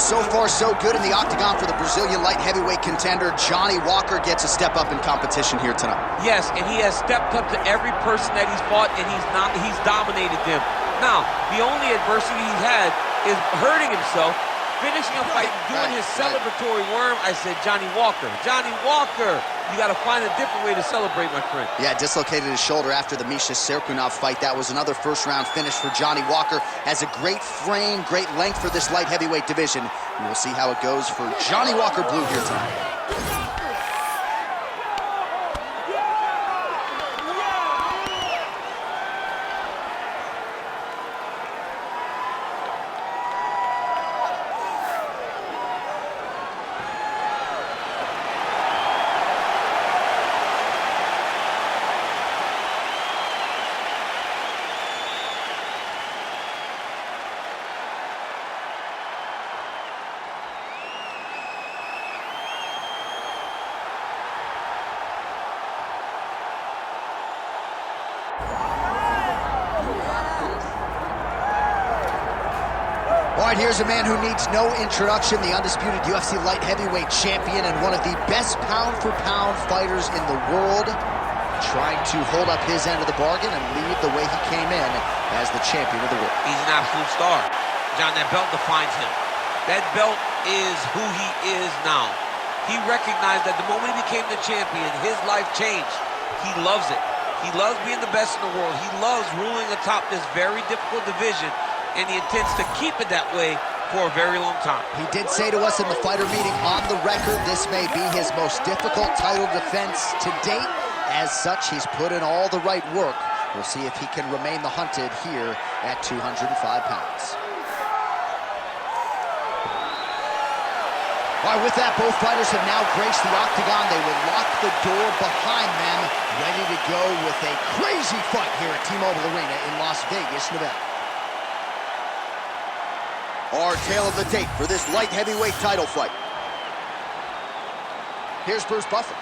so far so good in the octagon for the Brazilian light heavyweight contender. Johnny Walker gets a step up in competition here tonight. Yes, and he has stepped up to every person that he's fought, and he's dominated them. Now, the only adversity he's had is hurting himself, finishing a fight, doing his celebratory worm. I said, Johnny Walker, you got to find a different way to celebrate, my friend. Yeah, dislocated his shoulder after the Misha Serkunov fight. That was another first-round finish for Johnny Walker. Has a great frame, great length for this light heavyweight division. And we'll see how it goes for Johnny Walker Blue here tonight. All right, here's a man who needs no introduction, the undisputed UFC light heavyweight champion and one of the best pound-for-pound fighters in the world, trying to hold up his end of the bargain and lead the way he came in as the champion of the world. He's an absolute star. John, that belt defines him. That belt is who he is now. He recognized that the moment he became the champion, his life changed. He loves it. He loves being the best in the world. He loves ruling atop this very difficult division, and he intends to keep it that way for a very long time. He did say to us in the fighter meeting on the record, this may be his most difficult title defense to date. As such, he's put in all the right work. We'll see if he can remain the hunted here at 205 pounds. All right, with that, both fighters have now graced the octagon. They will lock the door behind them, ready to go with a crazy fight here at T-Mobile Arena in Las Vegas, Nevada. Our tale of the tape for this light heavyweight title fight. Here's Bruce Buffer.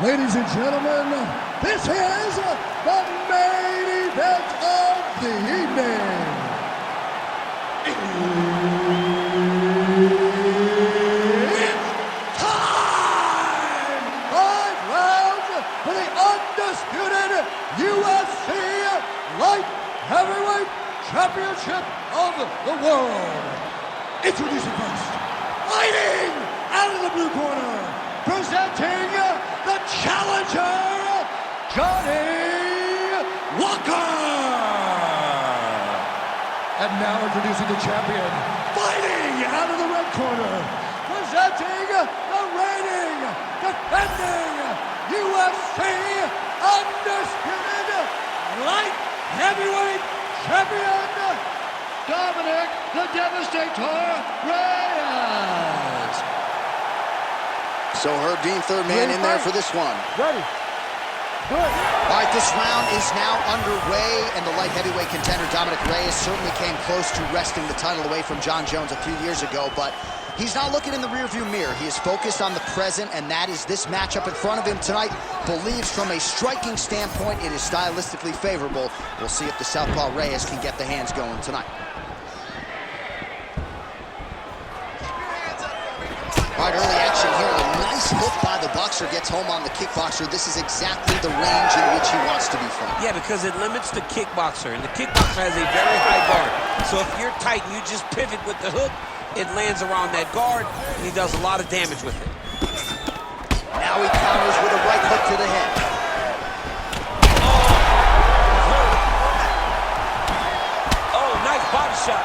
Ladies and gentlemen, this is the main event of the evening. It's time! 5 rounds for the undisputed UFC light heavyweight championship of the world. Introducing first, fighting out of the blue corner, presenting the challenger, Johnny Walker. And now introducing the champion, fighting out of the red corner, presenting the reigning, defending UFC undisputed light heavyweight champion, Dominick the Devastator Reyes. So Herb Dean, third man in there for this one. Ready. Good. All right, this round is now underway, and the light heavyweight contender Dominick Reyes certainly came close to wresting the title away from John Jones a few years ago, but he's not looking in the rearview mirror. He is focused on the present, and that is this matchup in front of him tonight. Believes from a striking standpoint it is stylistically favorable. We'll see if the southpaw Reyes can get the hands going tonight. All right, early action here. A nice hook by the boxer gets home on the kickboxer. This is exactly the range in which he wants to be from. Yeah, because it limits the kickboxer, and the kickboxer has a very high guard. So if you're tight and you just pivot with the hook, it lands around that guard, and he does a lot of damage with it. Now he counters with a right hook to the head. Oh, nice body shot.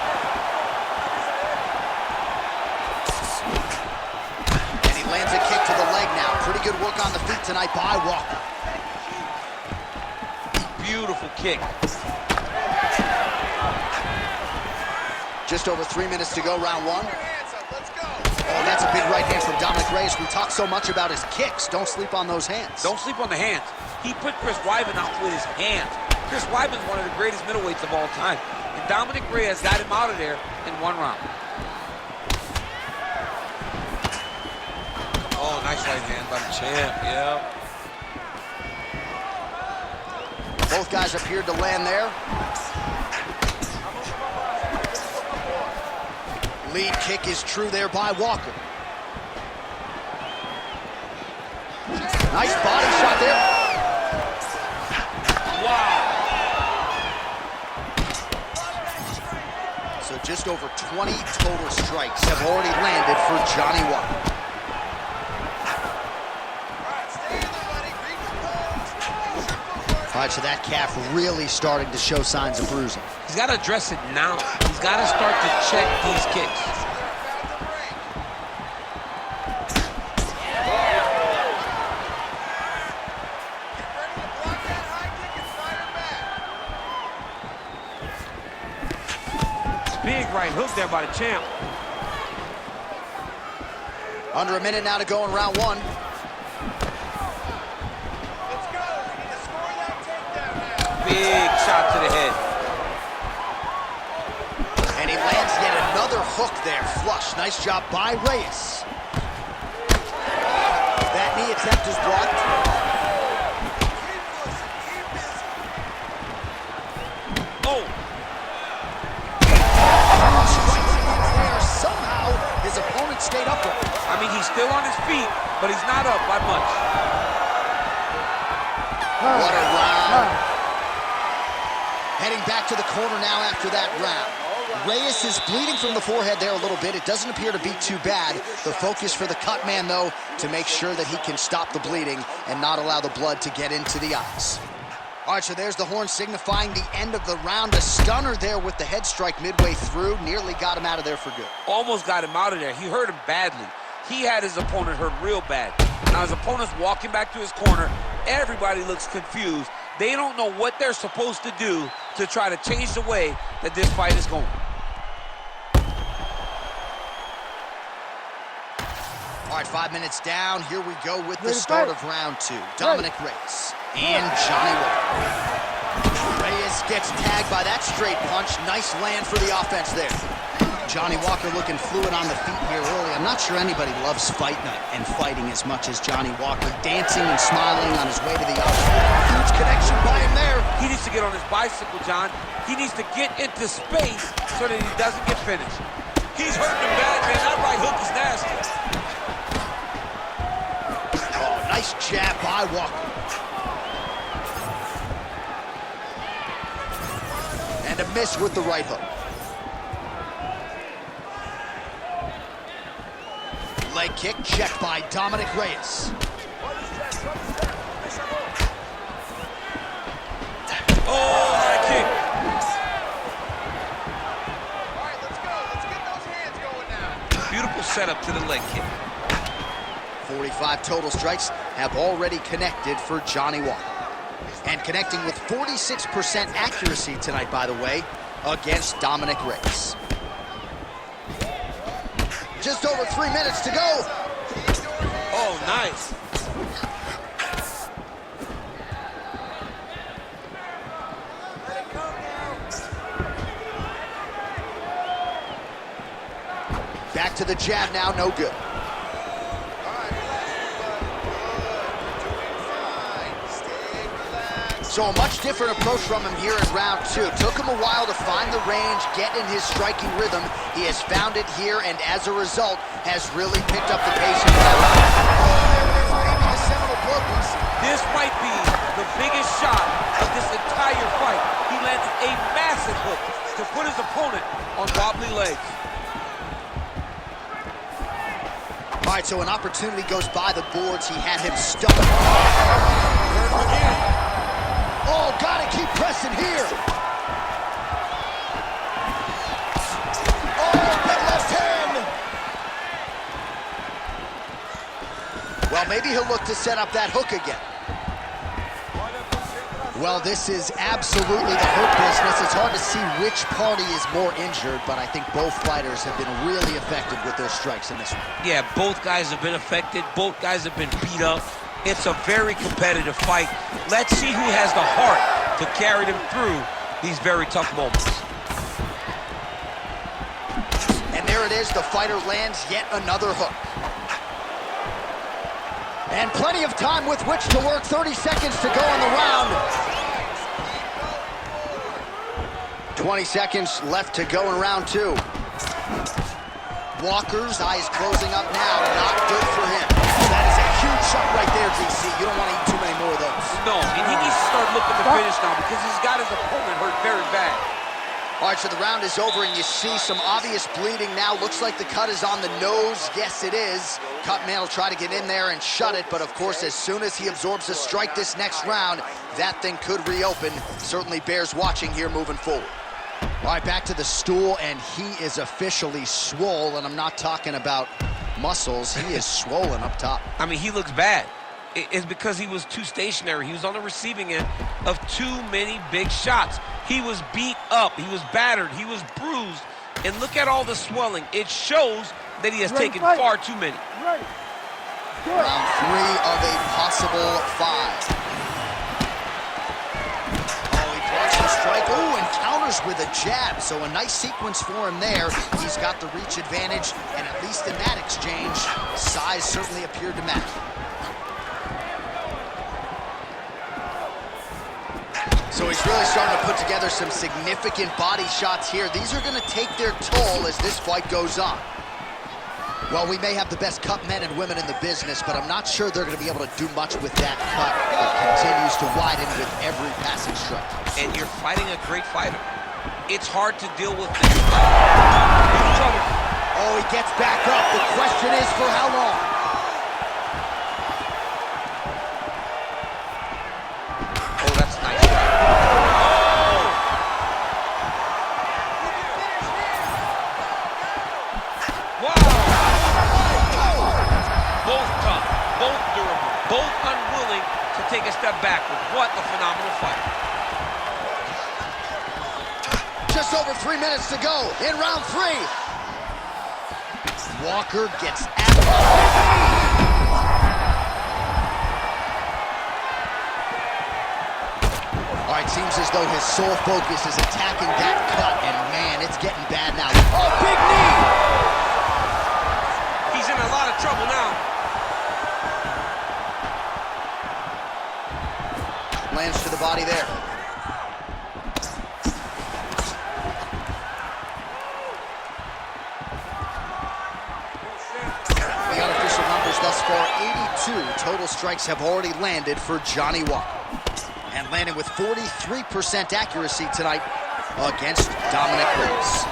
Lands a kick to the leg now. Pretty good work on the feet tonight by Walker. Beautiful kick. Just over 3 minutes to go, round one. Oh, that's a big right hand from Dominick Reyes. We talk so much about his kicks. Don't sleep on those hands. Don't sleep on the hands. He put Chris Weidman out with his hands. Chris Weidman's one of the greatest middleweights of all time. And Dominick Reyes got him out of there in 1 round. Oh, nice right hand by the champ, yeah. Both guys appeared to land there. Lead kick is true there by Walker. Nice body shot there. Wow. So just over 20 total strikes have already landed for Johnny Walker. All right, so that calf really starting to show signs of bruising. He's got to address it now. He's got to start to check these kicks. Big right hook there by the champ. Under a minute now to go in round one. Big shot to the head. And he lands yet another hook there, flush. Nice job by Reyes. That knee attempt is blocked. Oh! Somehow, his opponent stayed upright. I mean, he's still on his feet, but he's not up by much. What a round. Heading back to the corner now after that round. Reyes is bleeding from the forehead there a little bit. It doesn't appear to be too bad. The focus for the cut man, though, to make sure that he can stop the bleeding and not allow the blood to get into the eyes. All right, so there's the horn signifying the end of the round. A stunner there with the head strike midway through. Nearly got him out of there for good. Almost got him out of there. He hurt him badly. He had his opponent hurt real bad. Now his opponent's walking back to his corner. Everybody looks confused. They don't know what they're supposed to do to try to change the way that this fight is going. All right, 5 minutes down. Here we go with the start of round two. Dominick Reyes and Johnny Walker. Reyes gets tagged by that straight punch. Nice land for the offense there. Johnny Walker looking fluid on the feet here early. I'm not sure anybody loves fight night and fighting as much as Johnny Walker. Dancing and smiling on his way to the octagon. Huge connection by him there. He needs to get on his bicycle, John. He needs to get into space so that he doesn't get finished. He's hurting him bad, man. That right hook is nasty. Oh, nice jab by Walker. And a miss with the right hook. Leg kick checked by Dominick Reyes. Oh, high kick. All right, let's go. Let's get those hands going now. Beautiful setup to the leg kick. 45 total strikes have already connected for Johnny Walker. And connecting with 46% accuracy tonight, by the way, against Dominick Reyes. Just over 3 minutes to go. Oh, nice. Back to the jab now, no good. So a much different approach from him here in round two. Took him a while to find the range, get in his striking rhythm. He has found it here, and as a result, has really picked up the pace in that round. Maybe the seminal blow piece. This might be the biggest shot of this entire fight. He landed a massive hook to put his opponent on wobbly legs. All right, so an opportunity goes by the boards. He had him stuck. Oh, gotta keep pressing here. Oh, big left hand. Well, maybe he'll look to set up that hook again. Well, this is absolutely the hurt business. It's hard to see which party is more injured, but I think both fighters have been really effective with their strikes in this one. Yeah, both guys have been affected. Both guys have been beat up. It's a very competitive fight. Let's see who has the heart to carry them through these very tough moments. And there it is, the fighter lands yet another hook. And plenty of time with which to work, 30 seconds to go in the round. 20 seconds left to go in round two. Walker's eye is closing up now. Not good for him. That is a huge shot right there, DC. You don't want to eat too many more of those. No, and he needs to start looking to finish now because he's got his opponent hurt very bad. All right, so the round is over, and you see some obvious bleeding now. Looks like the cut is on the nose. Yes, it is. Cutman will try to get in there and shut it, but of course, as soon as he absorbs a strike this next round, that thing could reopen. Certainly bears watching here moving forward. All right, back to the stool, and he is officially swole, and I'm not talking about muscles. He is swollen up top. I mean, he looks bad. It's because he was too stationary. He was on the receiving end of too many big shots. He was beat up. He was battered. He was bruised. And look at all the swelling. It shows that he has taken far too many. Ready. Round 3 of a possible 5. Oh, he blocks the strike. Oh, and counters with a jab. So a nice sequence for him there. He's got the reach advantage, and at least in that exchange, size certainly appeared to matter. So he's really starting to put together some significant body shots here. These are going to take their toll as this fight goes on. Well, we may have the best cut men and women in the business, but I'm not sure they're going to be able to do much with that cut. It continues to widen with every passing strike. And you're fighting a great fighter. It's hard to deal with this. He's trouble. Oh, he gets back up. The question is for how long? Oh, that's nice. Both unwilling to take a step backward. What a phenomenal fight. Just over 3 minutes to go in round 3. Walker gets at the All right, seems as though his sole focus is attacking that cut, and man, it's getting bad now. Oh, big knee! He's in a lot of trouble now. Lands to the body there. The unofficial numbers thus far, 82 total strikes have already landed for Johnny Walker. And landing with 43% accuracy tonight against Dominick Reyes.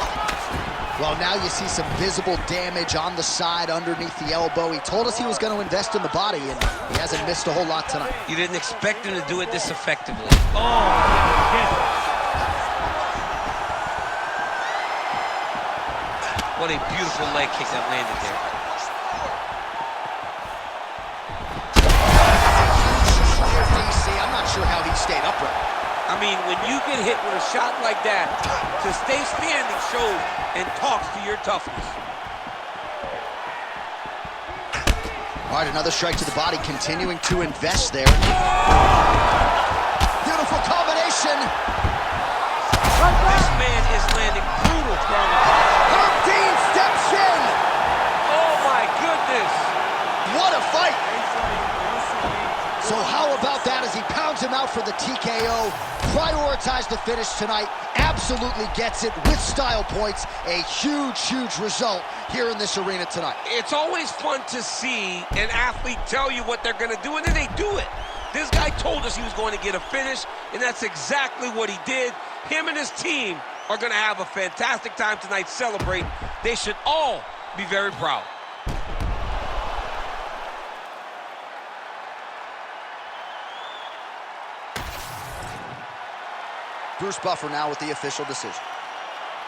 Well, now you see some visible damage on the side underneath the elbow. He told us he was going to invest in the body, and he hasn't missed a whole lot tonight. You didn't expect him to do it this effectively. Oh, what a beautiful leg kick that landed there. I'm not sure how he stayed upright. I mean, when you get hit with a shot like that, to stay standing shows and talks to your toughness. All right, another strike to the body, continuing to invest there. Beautiful combination. This man is landing brutal ground and pound. Dean steps in. Oh my goodness. What a fight. So how about that as he pounds him out for the TKO? Prioritized the finish tonight. Absolutely gets it with style points. A huge, huge result here in this arena tonight. It's always fun to see an athlete tell you what they're going to do, and then they do it. This guy told us he was going to get a finish, and that's exactly what he did. Him and his team are going to have a fantastic time tonight celebrating. They should all be very proud. Bruce Buffer now with the official decision.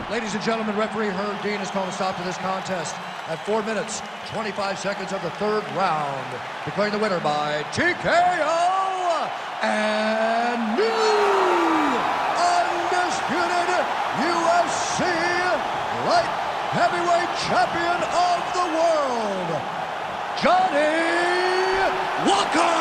Ladies and gentlemen, referee Herb Dean has called a stop to this contest at 4 minutes, 25 seconds of the 3rd round, declaring the winner by TKO and new undisputed UFC light heavyweight champion of the world, Johnny Walker!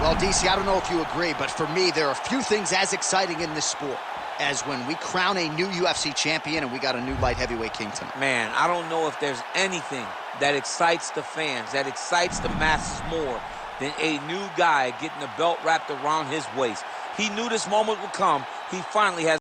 Well, DC, I don't know if you agree, but for me, there are a few things as exciting in this sport as when we crown a new UFC champion and we got a new light heavyweight king tonight. Man, I don't know if there's anything that excites the fans, that excites the masses more than a new guy getting the belt wrapped around his waist. He knew this moment would come. He finally has